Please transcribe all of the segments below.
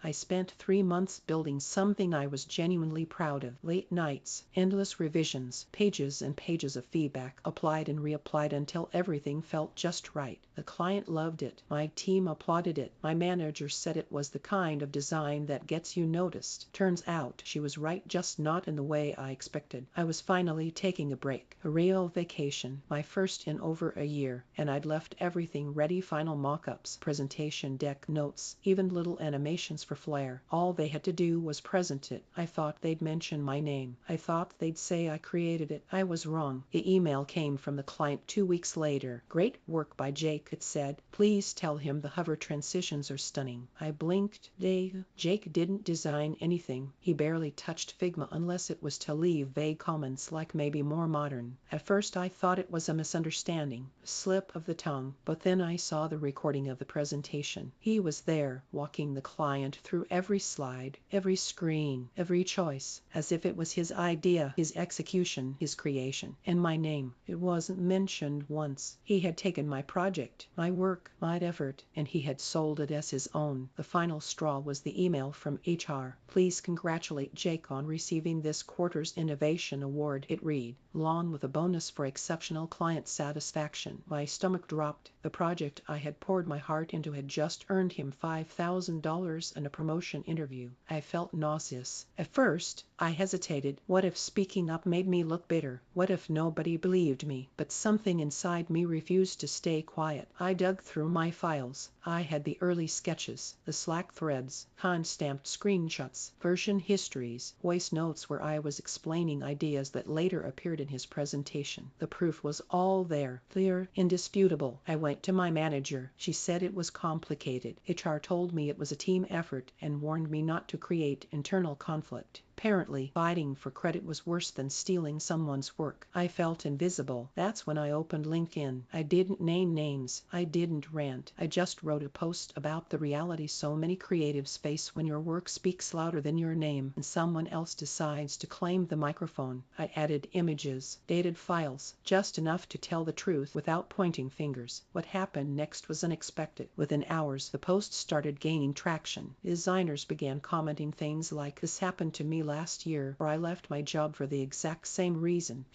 I spent 3 months building something I was genuinely proud of. Late nights, endless revisions, pages and pages of feedback, applied and reapplied until everything felt just right. The client loved it. My team applauded it. My manager said it was the kind of design that gets you noticed. Turns out she was right, just not in the way I expected. I was finally taking a break, a real vacation, my first in over a year, and I'd left everything ready: final mock-ups, presentation deck, notes, even little animations for flair. All they had to do was present it. I thought they'd mention my name. I thought they'd say I created it. I was wrong. The email came from the client 2 weeks later. "Great work by Jake," it said. "Please tell him the hover transitions are stunning." I blinked. Jake didn't design anything. He barely touched Figma unless it was to leave vague comments like maybe more modern. At first I thought it was a misunderstanding, a slip of the tongue, but then I saw the recording of the presentation. He was there, walking the client through every slide, every screen, every choice, as if it was his idea, his execution, his creation. And my name, it wasn't mentioned once. He had taken my project, my work, my effort, and he had sold it as his own. The final straw was the email from HR. "Please congratulate Jake on receiving this quarter's Innovation Award," it read, along with a bonus for exceptional client satisfaction. My stomach dropped. The project I had poured my heart into had just earned him $5,000 and a promotion interview. I felt nauseous. At first, I hesitated. What if speaking up made me look bitter? What if nobody believed me? But something inside me refused to stay quiet. I dug through my files. I had the early sketches, the Slack threads, hand-stamped screenshots, version histories, voice notes where I was explaining ideas that later appeared in his presentation. The proof was all there, clear, indisputable. I went to my manager. She said it was complicated. HR told me it was a team effort and warned me not to create internal conflict. Apparently, fighting for credit was worse than stealing someone's work. I felt invisible. That's when I opened LinkedIn. I didn't name names. I didn't rant. I just wrote a post about the reality so many creatives face when your work speaks louder than your name and someone else decides to claim the microphone. I added images, dated files, just enough to tell the truth without pointing fingers. What happened next was unexpected. Within hours, the post started gaining traction. Designers began commenting things like, "This happened to me last year, or I left my job for the exact same reason."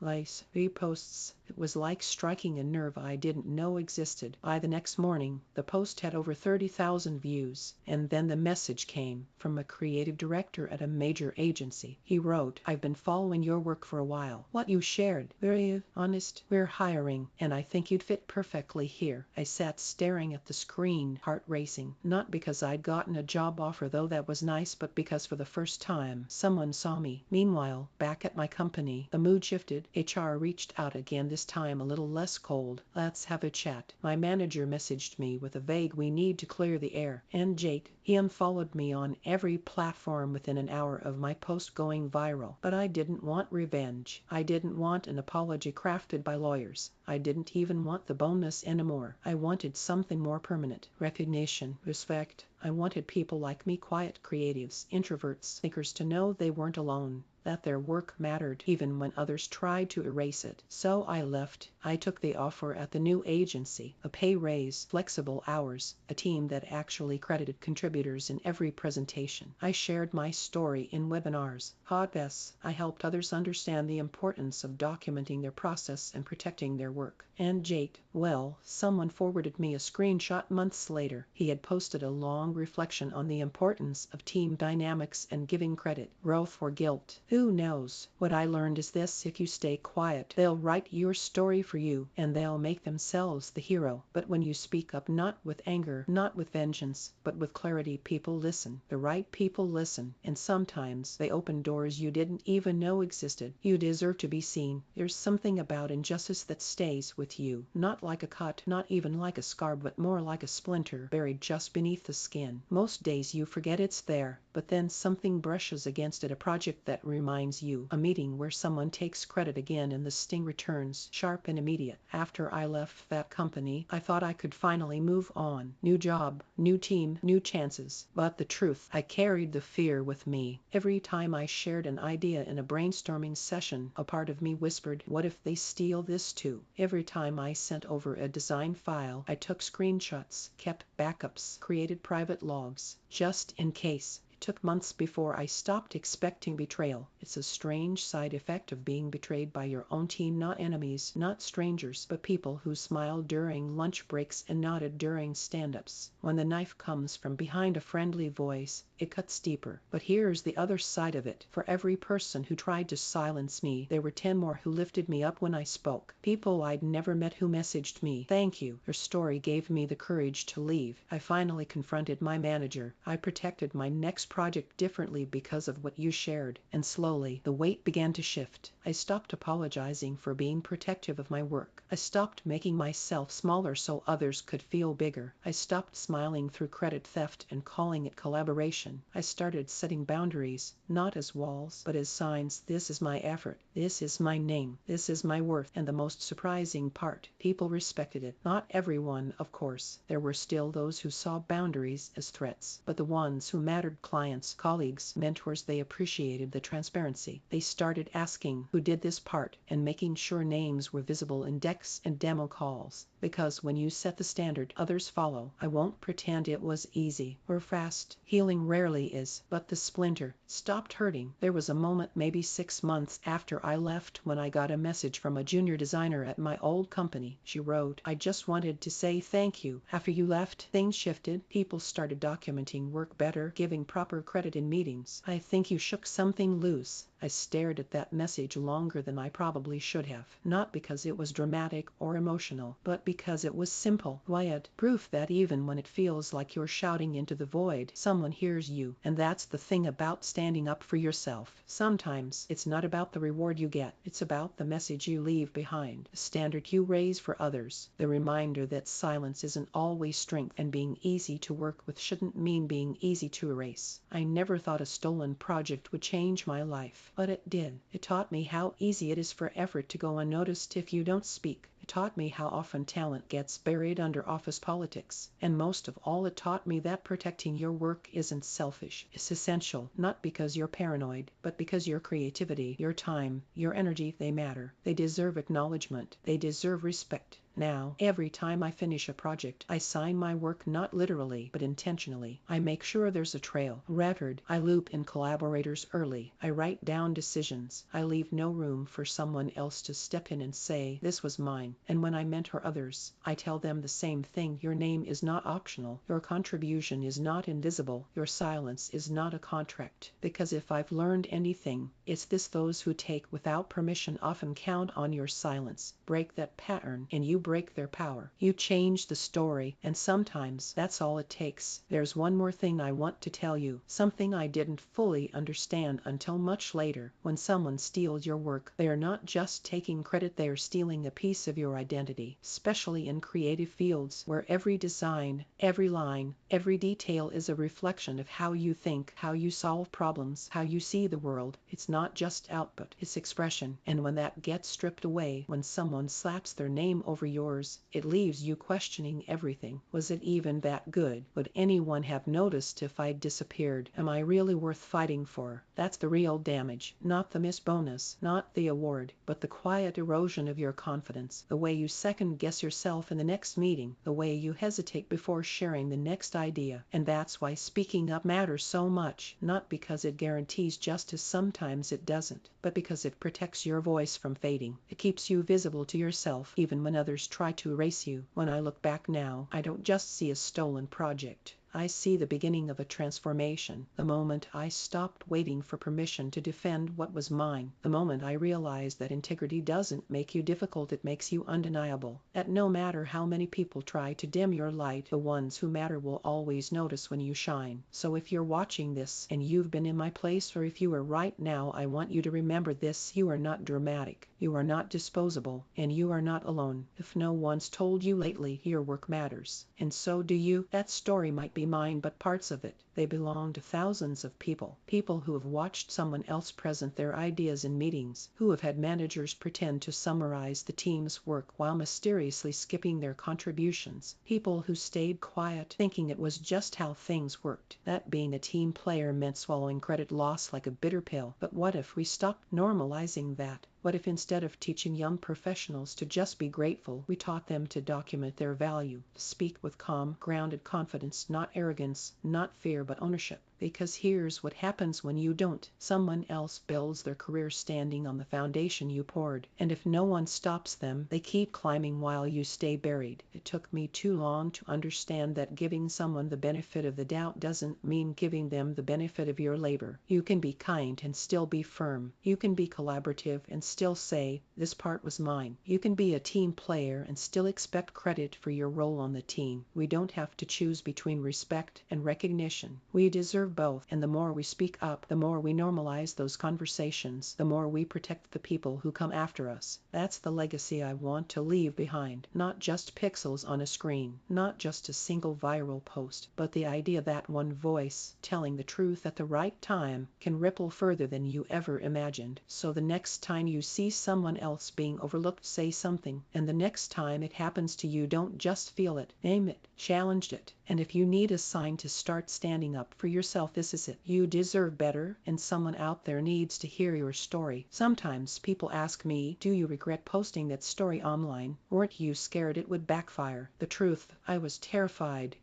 Likes, reposts. It was like striking a nerve I didn't know existed. By the next morning, the post had over 30,000 views. And then the message came from a creative director at a major agency. He wrote, "I've been following your work for a while. What you shared, very honest. We're hiring, and I think you'd fit perfectly here." I sat staring at the screen, heart racing. Not because I'd gotten a job offer, though that was nice, but because for the first time, someone saw me. Meanwhile, back at my company, the mood shifted. HR reached out again, this time a little less cold. "Let's have a chat." My manager messaged me with a vague, "We need to clear the air." And Jake, he unfollowed me on every platform within an hour of my post going viral. But I didn't want revenge. I didn't want an apology crafted by lawyers. I didn't even want the bonus anymore. I wanted something more permanent. Recognition, respect. I wanted people like me, quiet creatives, introverts, thinkers, to know they weren't alone, that their work mattered even when others tried to erase it. So I left. I took the offer at the new agency, a pay raise, flexible hours, a team that actually credited contributors in every presentation. I shared my story in webinars, podcasts. I helped others understand the importance of documenting their process and protecting their work. And Jake, well, someone forwarded me a screenshot months later. He had posted a long reflection on the importance of team dynamics and giving credit, growth or guilt. Who knows? What I learned is this: if you stay quiet, they'll write your story for you, and they'll make themselves the hero. But when you speak up, not with anger, not with vengeance, but with clarity, people listen. The right people listen, and sometimes they open doors you didn't even know existed. You deserve to be seen. There's something about injustice that stays with you, not like a cut, not even like a scar, but more like a splinter buried just beneath the skin. Most days you forget it's there, but then something brushes against it, a project that reminds you. A meeting where someone takes credit again and the sting returns, sharp and immediate. After I left that company, I thought I could finally move on. New job, new team, new chances. But the truth, I carried the fear with me. Every time I shared an idea in a brainstorming session, a part of me whispered, what if they steal this too? Every time I sent over a design file, I took screenshots, kept backups, created private logs, just in case. It took months before I stopped expecting betrayal. It's a strange side effect of being betrayed by your own team, not enemies, not strangers, but people who smiled during lunch breaks and nodded during stand-ups. When the knife comes from behind a friendly voice, it cuts deeper. But here's the other side of it. For every person who tried to silence me, there were 10 more who lifted me up when I spoke. People I'd never met who messaged me, thank you. Your story gave me the courage to leave. I finally confronted my manager. I protected my next project differently because of what you shared. And slowly, the weight began to shift. I stopped apologizing for being protective of my work. I stopped making myself smaller so others could feel bigger. I stopped smiling through credit theft and calling it collaboration. I started setting boundaries, not as walls, but as signs. This is my effort. This is my name. This is my worth. And the most surprising part, people respected it. Not everyone, of course. There were still those who saw boundaries as threats. But the ones who mattered, clients, colleagues, mentors, they appreciated the transparency. They started asking who did this part and making sure names were visible in decks and demo calls. Because when you set the standard, others follow. I won't pretend it was easy or fast. Healing rarely is. But the splinter stopped hurting. There was a moment, maybe 6 months after I left, when I got a message from a junior designer at my old company. She wrote, I just wanted to say thank you. After you left, things shifted. People started documenting work better, giving proper credit in meetings. I think you shook something loose. I stared at that message longer than I probably should have. Not because it was dramatic or emotional, but because it was simple, quiet, proof that even when it feels like you're shouting into the void, someone hears you. And that's the thing about standing up for yourself. Sometimes it's not about the reward you get. It's about the message you leave behind, the standard you raise for others, the reminder that silence isn't always strength, and being easy to work with shouldn't mean being easy to erase. I never thought a stolen project would change my life. But it did. It taught me how easy it is for effort to go unnoticed if you don't speak. It taught me how often talent gets buried under office politics. And most of all, it taught me that protecting your work isn't selfish. It's essential, not because you're paranoid, but because your creativity, your time, your energy, they matter. They deserve acknowledgement. They deserve respect. Now, every time I finish a project, I sign my work not literally, but intentionally. I make sure there's a trail, a record. I loop in collaborators early. I write down decisions. I leave no room for someone else to step in and say, this was mine. And when I mentor others, I tell them the same thing. Your name is not optional. Your contribution is not invisible. Your silence is not a contract. Because if I've learned anything, it's this: those who take without permission often count on your silence. Break that pattern, and you break their power. You change the story, and sometimes that's all it takes. There's one more thing I want to tell you, something I didn't fully understand until much later. When someone steals your work, they are not just taking credit, they are stealing a piece of your identity, especially in creative fields where every design, every line, every detail is a reflection of how you think, how you solve problems, how you see the world. It's not just output, it's expression. And when that gets stripped away, when someone slaps their name over yours, it leaves you questioning everything. Was it even that good? Would anyone have noticed if I'd disappeared? Am I really worth fighting for? That's the real damage. Not the missed bonus, not the award, but the quiet erosion of your confidence. The way you second guess yourself in the next meeting, the way you hesitate before sharing the next idea. And that's why speaking up matters so much. Not because it guarantees justice, sometimes it doesn't, but because it protects your voice from fading. It keeps you visible to yourself, even when others try to erase you. When I look back now, I don't just see a stolen project. I see the beginning of a transformation. The moment I stopped waiting for permission to defend what was mine. The moment I realized that integrity doesn't make you difficult, it makes you undeniable. That no matter how many people try to dim your light, the ones who matter will always notice when you shine. So if you're watching this and you've been in my place, or if you are right now, I want you to remember this: you are not dramatic. You are not disposable, and you are not alone. If no one's told you lately, your work matters. And so do you. That story might be mine, but parts of it, They belong to thousands of people who have watched someone else present their ideas in meetings, who have had managers pretend to summarize the team's work while mysteriously skipping their contributions, people who stayed quiet thinking it was just how things worked, that being a team player meant swallowing credit loss like a bitter pill. But what if we stopped normalizing that? What if instead of teaching young professionals to just be grateful, we taught them to document their value, to speak with calm, grounded confidence, not arrogance, not fear, but ownership? Because here's what happens when you don't. Someone else builds their career standing on the foundation you poured, and if no one stops them, they keep climbing while you stay buried. It took me too long to understand that giving someone the benefit of the doubt doesn't mean giving them the benefit of your labor. You can be kind and still be firm. You can be collaborative and still say, "This part was mine." You can be a team player and still expect credit for your role on the team. We don't have to choose between respect and recognition. We deserve both, and the more we speak up, the more we normalize those conversations, the more we protect the people who come after us. That's the legacy I want to leave behind. Not just pixels on a screen, not just a single viral post, but the idea that one voice, telling the truth at the right time, can ripple further than you ever imagined. So the next time you see someone else being overlooked, say something. And the next time it happens to you, don't just feel it. Name it. Challenge it. And if you need a sign to start standing up for yourself, this is it. You deserve better, and someone out there needs to hear your story. Sometimes people ask me, "Do you regret posting that story online? Weren't you scared it would backfire?" The truth, I was terrified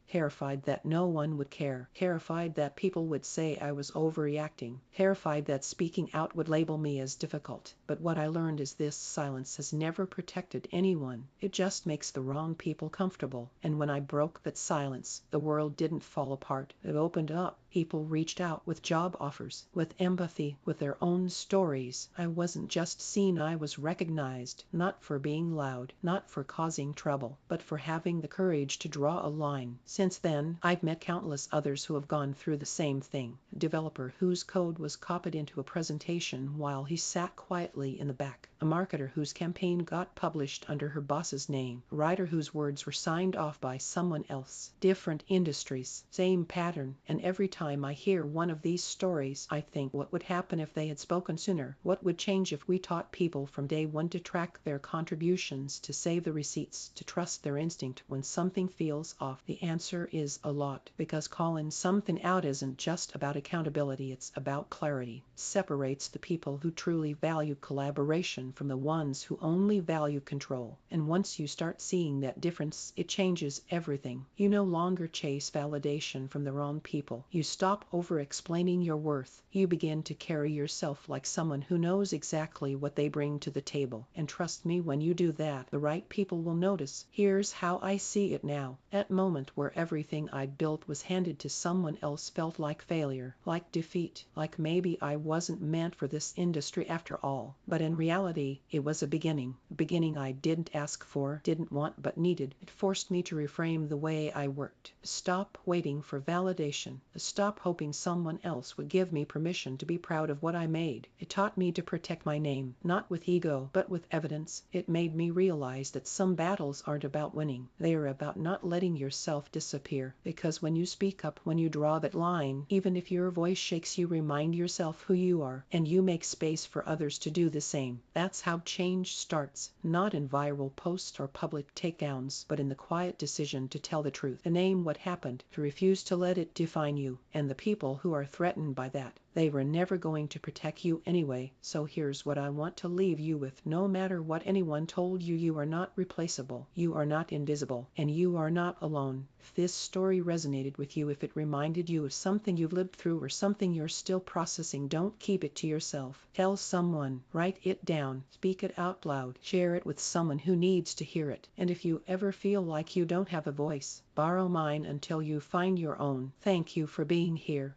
that no one would care, terrified that people would say I was overreacting, terrified that speaking out would label me as difficult. But what I learned is this: silence has never protected anyone. It just makes the wrong people comfortable. And when I broke that silence, the world didn't fall apart. It opened up. People reached out with job offers, with empathy, with their own stories. I wasn't just seen, I was recognized, not for being loud, not for causing trouble, but for having the courage to draw a line. Since then, I've met countless others who have gone through the same thing. A developer whose code was copied into a presentation while he sat quietly in the back. A marketer whose campaign got published under her boss's name. A writer whose words were signed off by someone else. Different industries, same pattern, and every time I hear one of these stories, I think, what would happen if they had spoken sooner? What would change if we taught people from day one to track their contributions, to save the receipts, to trust their instinct when something feels off? The answer is a lot, because calling something out isn't just about accountability, it's about clarity. It separates the people who truly value collaboration from the ones who only value control. And once you start seeing that difference, it changes everything. You no longer chase validation from the wrong people. You stop over-explaining your worth. You begin to carry yourself like someone who knows exactly what they bring to the table. And trust me, when you do that, the right people will notice. Here's how I see it now. That moment where everything I'd built was handed to someone else felt like failure, like defeat, like maybe I wasn't meant for this industry after all. But in reality, it was a beginning I didn't ask for, didn't want, but needed. It forced me to reframe the way I worked. Stop waiting for validation. Stop hoping someone else would give me permission to be proud of what I made. It taught me to protect my name, not with ego, but with evidence. It made me realize that some battles aren't about winning. They are about not letting yourself disappear. Because when you speak up, when you draw that line, even if your voice shakes, you remind yourself who you are, and you make space for others to do the same. That's how change starts, not in viral posts or public takedowns, but in the quiet decision to tell the truth, to name what happened, to refuse to let it define you. And the people who are threatened by that, they were never going to protect you anyway. So here's what I want to leave you with. No matter what anyone told you, you are not replaceable, you are not invisible, and you are not alone. If this story resonated with you, if it reminded you of something you've lived through or something you're still processing, don't keep it to yourself. Tell someone, write it down, speak it out loud, share it with someone who needs to hear it. And if you ever feel like you don't have a voice, borrow mine until you find your own. Thank you for being here.